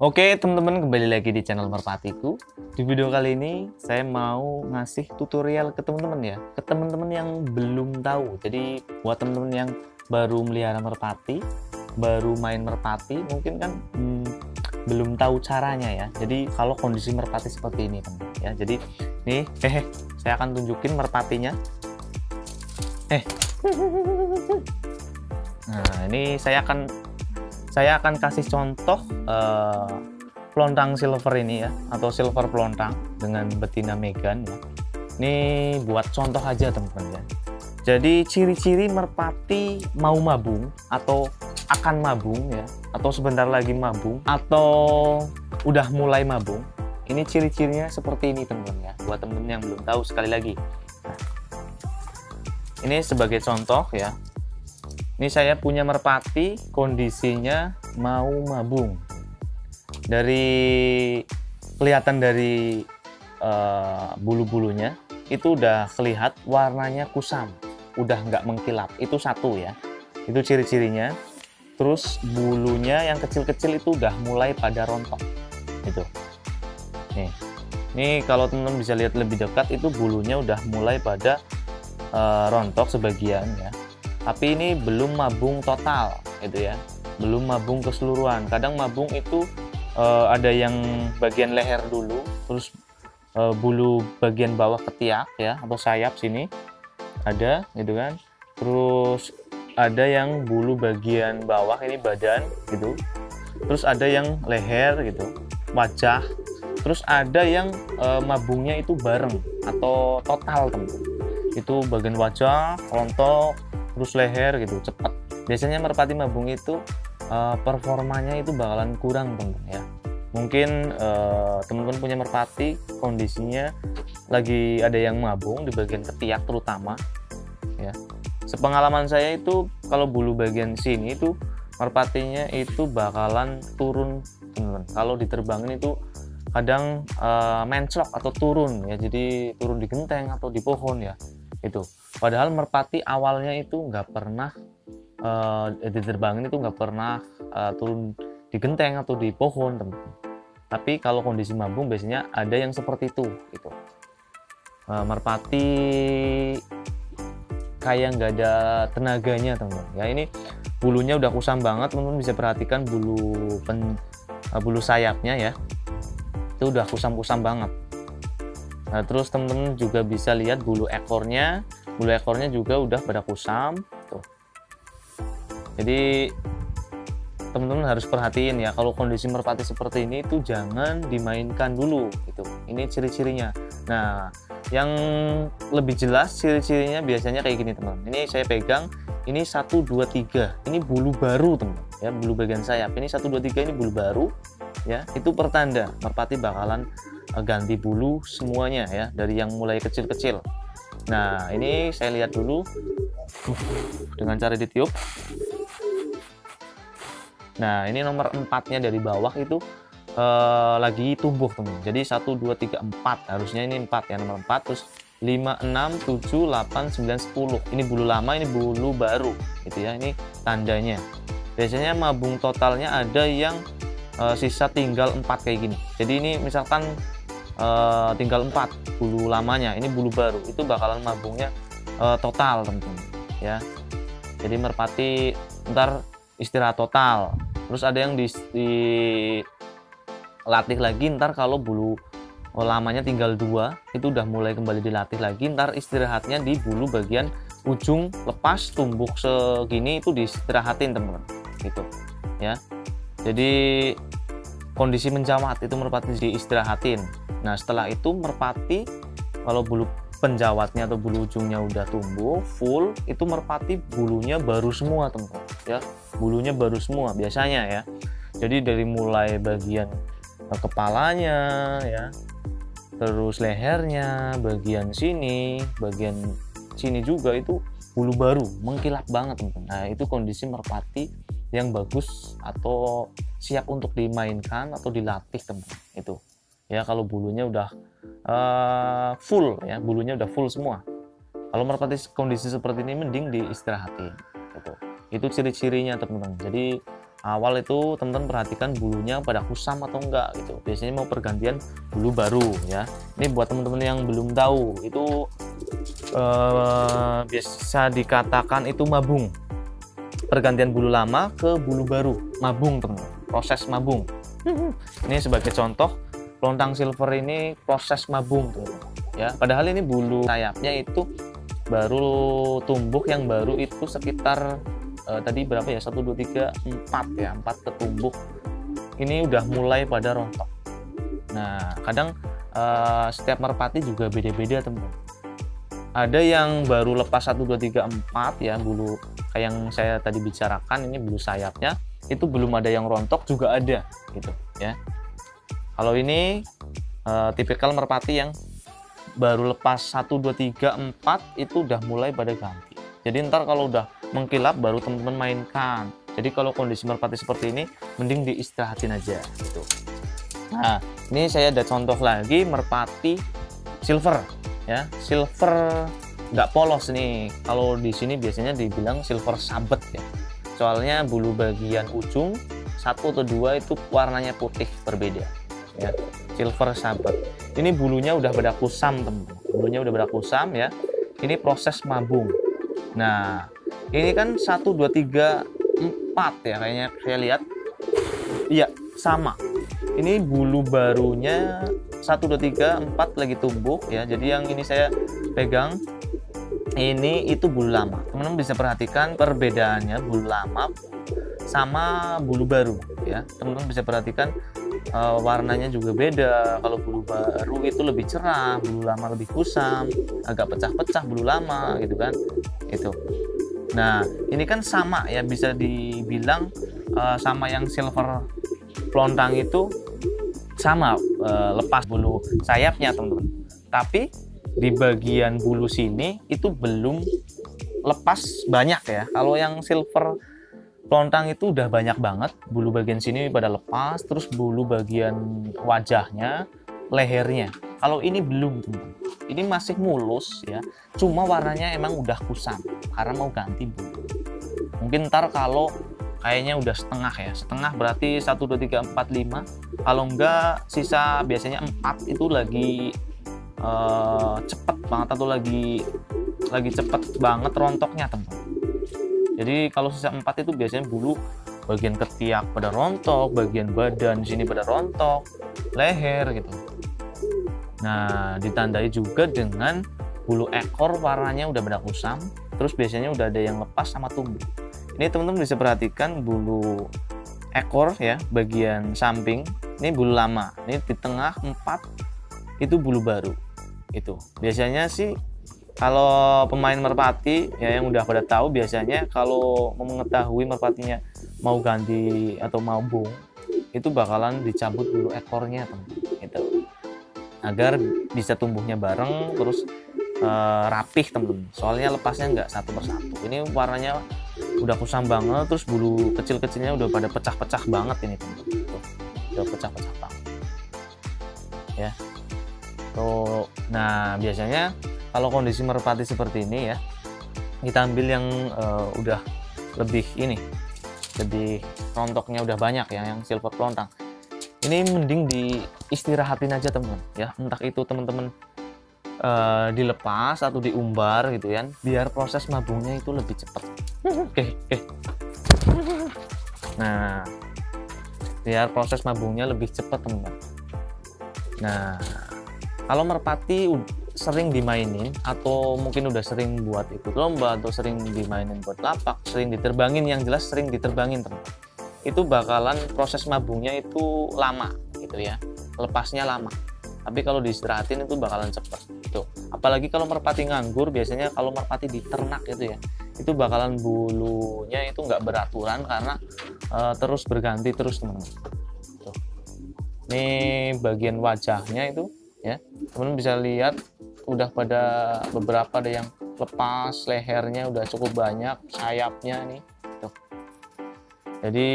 Oke teman-teman, kembali lagi di channel Merpatiku. Di video kali ini saya mau ngasih tutorial ke teman-teman ya, ke teman-teman yang belum tahu. Jadi buat teman-teman yang baru melihara merpati, baru main merpati, mungkin kan belum tahu caranya ya. Jadi kalau kondisi merpati seperti ini teman-teman ya. Jadi nih, saya akan tunjukin merpatinya. Nah, ini saya akan kasih contoh pelontang silver ini ya, atau silver pelontang dengan betina Megan ya. Ini buat contoh aja teman-teman ya. Jadi ciri-ciri merpati mau mabung atau akan mabung ya, atau sebentar lagi mabung atau udah mulai mabung. Ini ciri-cirinya seperti ini teman-teman ya. Buat teman-teman yang belum tahu, sekali lagi. Nah, ini sebagai contoh ya. Ini saya punya merpati, kondisinya mau mabung. Dari kelihatan dari bulu-bulunya itu udah kelihatan warnanya kusam, udah nggak mengkilap. Itu satu ya. Itu ciri-cirinya. Terus bulunya yang kecil-kecil itu udah mulai pada rontok. Itu. Nih kalau teman-teman bisa lihat lebih dekat, itu bulunya udah mulai pada rontok sebagian ya. Tapi ini belum mabung total gitu ya, belum mabung keseluruhan. Kadang mabung itu ada yang bagian leher dulu, terus bulu bagian bawah ketiak ya, atau sayap sini ada gitu kan, terus ada yang bulu bagian bawah ini badan gitu, terus ada yang leher gitu, wajah, terus ada yang mabungnya itu bareng atau total teman-teman. Itu bagian wajah rontok, terus leher gitu cepat. Biasanya merpati mabung itu performanya itu bakalan kurang teman-teman ya. Mungkin teman-teman punya merpati kondisinya lagi ada yang mabung di bagian ketiak terutama ya. Sepengalaman saya itu kalau bulu bagian sini itu merpatinya itu bakalan turun teman-teman. Kalau diterbangin itu kadang menclok atau turun ya, jadi turun di genteng atau di pohon ya itu. Padahal merpati awalnya itu nggak pernah diterbangin, itu nggak pernah turun di genteng atau di pohon teman-teman. Tapi kalau kondisi mabung biasanya ada yang seperti itu gitu. Merpati kayak nggak ada tenaganya teman-teman ya. Ini bulunya udah kusam banget, teman-teman bisa perhatikan bulu sayapnya ya, itu udah kusam-kusam banget. Nah, terus teman-teman juga bisa lihat bulu ekornya juga udah pada kusam tuh. Jadi teman-teman harus perhatiin ya, kalau kondisi merpati seperti ini itu jangan dimainkan dulu gitu. Ini ciri-cirinya. Nah, yang lebih jelas ciri-cirinya biasanya kayak gini teman-teman. Ini saya pegang, ini 1 2 3. Ini bulu baru teman-teman ya, bulu bagian sayap. Ini 1 2 3 ini bulu baru ya. Itu pertanda merpati bakalan ganti bulu semuanya ya, dari yang mulai kecil-kecil. Nah, ini saya lihat dulu dengan cara ditiup. Nah, ini nomor 4-nya dari bawah itu lagi tumbuh teman. Jadi 1 2 3 4, harusnya ini 4 ya, nomor 4. Terus 5 6 7 8 9 10. Ini bulu lama, ini bulu baru gitu ya. Ini tandanya. Biasanya mabung totalnya ada yang sisa tinggal 4 kayak gini. Jadi ini misalkan tinggal 4 bulu lamanya, ini bulu baru, itu bakalan mabungnya total teman-teman ya. Jadi merpati ntar istirahat total. Terus ada yang dilatih lagi, ntar kalau bulu lamanya tinggal 2, itu udah mulai kembali dilatih lagi, ntar istirahatnya di bulu bagian ujung lepas tumbuk segini, itu diistirahatin teman-teman gitu ya. Jadi kondisi menjawat itu merpati diistirahatin. Nah, setelah itu merpati kalau bulu penjawatnya atau bulu ujungnya udah tumbuh full, itu merpati bulunya baru semua teman-teman ya. Bulunya baru semua biasanya ya. Jadi dari mulai bagian kepalanya ya, terus lehernya, bagian sini juga itu bulu baru, mengkilap banget teman-teman. Nah, itu kondisi merpati yang bagus atau siap untuk dimainkan atau dilatih teman-teman itu ya. Kalau bulunya udah full ya, bulunya udah full semua. Kalau merpati kondisi seperti ini mending diistirahatin gitu. Itu ciri-cirinya teman-teman. Jadi awal itu teman-teman perhatikan bulunya pada kusam atau enggak gitu. Biasanya mau pergantian bulu baru ya. Ini buat teman-teman yang belum tahu, itu bisa dikatakan itu mabung. Pergantian bulu lama ke bulu baru, mabung teman-teman. Proses mabung. Ini sebagai contoh, lontang silver ini proses mabung teman-teman. Ya, padahal ini bulu sayapnya itu baru tumbuh, yang baru itu sekitar tadi berapa ya, 1 2 3 4 ya, 4 ketumbuh ini udah mulai pada rontok. Nah kadang setiap merpati juga beda-beda teman. Ada yang baru lepas 1 2 3 4 ya, bulu kayak yang saya tadi bicarakan, ini bulu sayapnya itu belum ada yang rontok juga ada gitu ya. Kalau ini tipikal merpati yang baru lepas 1 2 3 4 itu udah mulai pada ganti. Jadi ntar kalau udah mengkilap baru teman-teman mainkan. Jadi kalau kondisi merpati seperti ini mending diistirahatin aja gitu. Nah ini saya ada contoh lagi merpati silver ya. Silver nggak polos nih. Kalau di sini biasanya dibilang silver sabet ya. Soalnya bulu bagian ujung 1 atau 2 itu warnanya putih berbeda ya. Silver sabet. Ini bulunya udah pada kusam teman-teman. Bulunya udah pada kusam ya. Ini proses mabung. Nah ini kan 1 2 3 4 ya, kayaknya saya lihat iya sama. Ini bulu barunya 1 2 3 4 lagi tumbuh ya. Jadi yang ini saya pegang ini itu bulu lama. Teman-teman bisa perhatikan perbedaannya bulu lama sama bulu baru ya. Teman-teman bisa perhatikan warnanya juga beda. Kalau bulu baru itu lebih cerah, bulu lama lebih kusam, agak pecah-pecah bulu lama gitu kan. Itu. Nah ini kan sama ya, bisa dibilang sama yang silver pelontang itu sama, lepas bulu sayapnya teman-teman. Tapi di bagian bulu sini itu belum lepas banyak ya. Kalau yang silver pelontang itu udah banyak banget, bulu bagian sini pada lepas, terus bulu bagian wajahnya, lehernya. Kalau ini belum teman-teman. Ini masih mulus ya, cuma warnanya emang udah kusam karena mau ganti bulu. Mungkin ntar kalau kayaknya udah setengah ya, setengah berarti 1 2 3 4 5. Kalau enggak sisa biasanya 4 itu lagi cepet banget atau lagi cepet banget rontoknya teman-teman. Jadi kalau sisa 4 itu biasanya bulu bagian ketiak pada rontok, bagian badan sini pada rontok, leher gitu. Nah ditandai juga dengan bulu ekor warnanya udah pada kusam, terus biasanya udah ada yang lepas sama tumbuh. Ini teman-teman bisa perhatikan bulu ekor ya, bagian samping ini bulu lama, ini di tengah 4 itu bulu baru. Itu biasanya sih kalau pemain merpati ya yang udah pada tahu, biasanya kalau mau mengetahui merpatinya mau ganti atau mau bung, itu bakalan dicabut bulu ekornya teman-teman, gitu, agar bisa tumbuhnya bareng terus rapih teman-teman. Soalnya lepasnya nggak satu persatu. Ini warnanya udah kusam banget, terus bulu kecil-kecilnya udah pada pecah-pecah banget ini teman-teman. Udah pecah-pecah banget ya. Tuh, nah biasanya kalau kondisi merpati seperti ini ya, kita ambil yang udah lebih ini, lebih rontoknya udah banyak ya, yang silver pelontang. Ini mending diistirahatin aja teman-teman ya, entah itu teman-teman dilepas atau diumbar gitu kan, biar proses mabungnya itu lebih cepat. Oke. Nah, biar proses mabungnya lebih cepat teman-teman. Nah, kalau merpati sering dimainin atau mungkin udah sering buat ikut lomba atau sering dimainin buat lapak, sering diterbangin, yang jelas sering diterbangin teman, itu bakalan proses mabungnya itu lama gitu ya, lepasnya lama. Tapi kalau diistirahatin itu bakalan cepet gitu. Apalagi kalau merpati nganggur, biasanya kalau merpati di ternak itu ya, itu bakalan bulunya itu nggak beraturan karena terus berganti terus teman-teman. Ini bagian wajahnya itu ya, teman-teman bisa lihat udah pada beberapa ada yang lepas, lehernya udah cukup banyak, sayapnya nih tuh. Jadi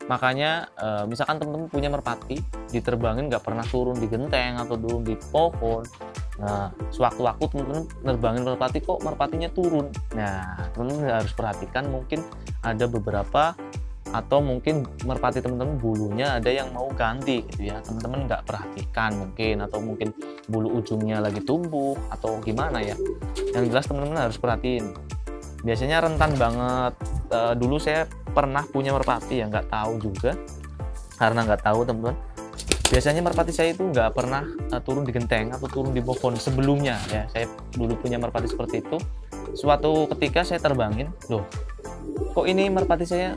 makanya misalkan teman-teman punya merpati diterbangin nggak pernah turun di genteng atau turun di pohon, nah sewaktu-waktu teman-teman nerbangin merpati kok merpatinya turun, nah teman-teman harus perhatikan, mungkin ada beberapa atau mungkin merpati teman-teman bulunya ada yang mau ganti gitu ya, teman-teman nggak perhatikan mungkin, atau mungkin bulu ujungnya lagi tumbuh atau gimana ya. Yang jelas teman-teman harus perhatiin, biasanya rentan banget. Dulu saya pernah punya merpati ya, nggak tahu juga, karena nggak tahu teman-teman. Biasanya merpati saya itu nggak pernah turun di genteng atau turun di pohon sebelumnya ya. Saya dulu punya merpati seperti itu. Suatu ketika saya terbangin, loh kok ini merpati saya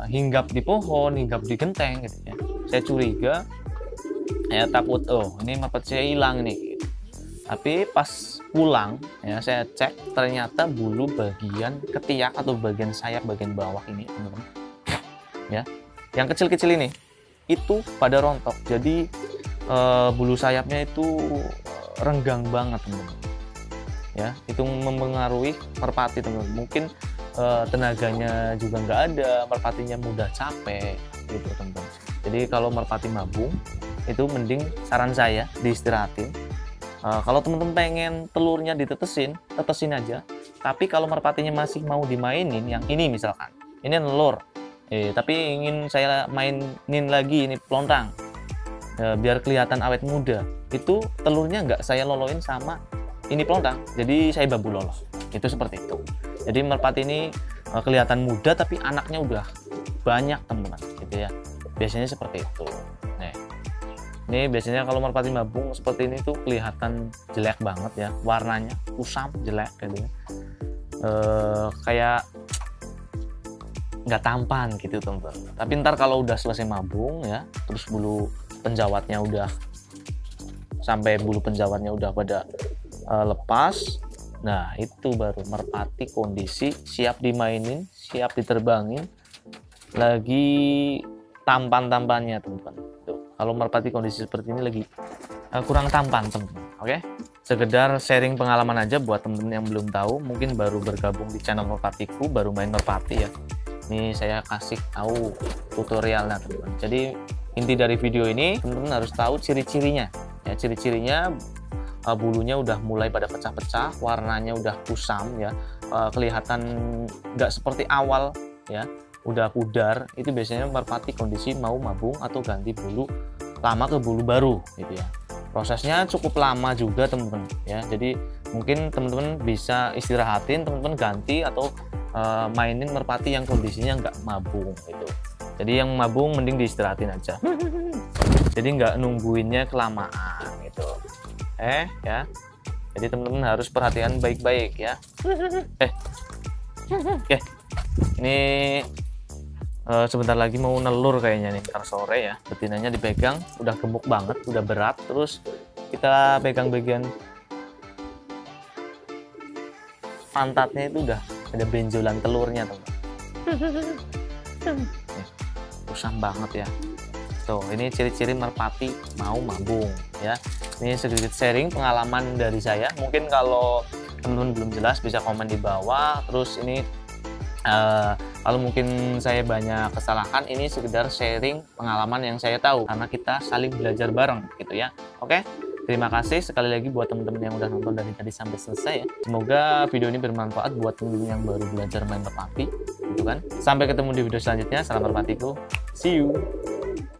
hinggap di pohon, hinggap di genteng gitu ya. Saya curiga, ya takut, oh ini merpati saya hilang nih. Tapi pas pulang ya saya cek, ternyata bulu bagian ketiak atau bagian sayap bagian bawah ini teman-teman ya, yang kecil-kecil ini itu pada rontok. Jadi bulu sayapnya itu renggang banget teman-teman ya. Itu mempengaruhi merpati teman-teman. Mungkin tenaganya juga nggak ada, merpatinya mudah capek gitu teman-teman. Jadi kalau merpati mabung itu mending saran saya diistirahatin. Kalau teman-teman pengen telurnya ditetesin, tetesin aja. Tapi kalau merpatinya masih mau dimainin, yang ini misalkan, ini telur, tapi ingin saya mainin lagi ini pelontang, biar kelihatan awet muda, itu telurnya nggak saya loloin sama ini pelontang, jadi saya babu loloh. Itu seperti itu. Jadi merpati ini kelihatan muda tapi anaknya udah banyak teman-teman gitu ya. Biasanya seperti itu. Nih. Ini biasanya kalau merpati mabung seperti ini tuh kelihatan jelek banget ya. Warnanya kusam, jelek gitu ya. Kayak nggak tampan gitu teman-teman. Tapi ntar kalau udah selesai mabung ya, terus bulu penjawatnya udah sampai bulu penjawatnya udah pada lepas, nah itu baru merpati kondisi siap dimainin, siap diterbangin, lagi tampan-tampannya teman-teman. Tuh, kalau merpati kondisi seperti ini lagi kurang tampan teman-teman. Oke, sekedar sharing pengalaman aja buat teman-teman yang belum tahu, mungkin baru bergabung di channel merpatiku, baru main merpati ya. Ini saya kasih tahu tutorialnya teman-teman. Jadi inti dari video ini teman-teman harus tahu ciri-cirinya ya. Ciri-cirinya bulunya udah mulai pada pecah-pecah, warnanya udah kusam ya, kelihatan nggak seperti awal ya, udah pudar. Itu biasanya merpati kondisi mau mabung atau ganti bulu lama ke bulu baru gitu ya. Prosesnya cukup lama juga teman-teman ya. Jadi mungkin teman-teman bisa istirahatin, teman-teman ganti atau mainin merpati yang kondisinya nggak mabung gitu. Jadi yang mabung mending diistirahatin aja. Jadi nggak nungguinnya kelamaan gitu. Ya. Jadi teman-teman harus perhatian baik-baik ya. Oke. Ini sebentar lagi mau nelur kayaknya nih, ntar sore ya. Betinanya dipegang, udah gemuk banget, udah berat. Terus kita pegang bagian pantatnya itu udah ada benjolan telurnya teman-teman. Kusam banget ya. Tuh, ini ciri-ciri merpati mau mabung ya. Ini sedikit sharing pengalaman dari saya. Mungkin kalau teman-teman belum jelas bisa komen di bawah. Terus ini kalau mungkin saya banyak kesalahan, ini sekedar sharing pengalaman yang saya tahu karena kita saling belajar bareng gitu ya. Oke. Terima kasih sekali lagi buat teman-teman yang udah nonton dari tadi sampai selesai ya. Semoga video ini bermanfaat buat teman-teman yang baru belajar main merpati gitu kan. Sampai ketemu di video selanjutnya. Salam merpatiku. See you.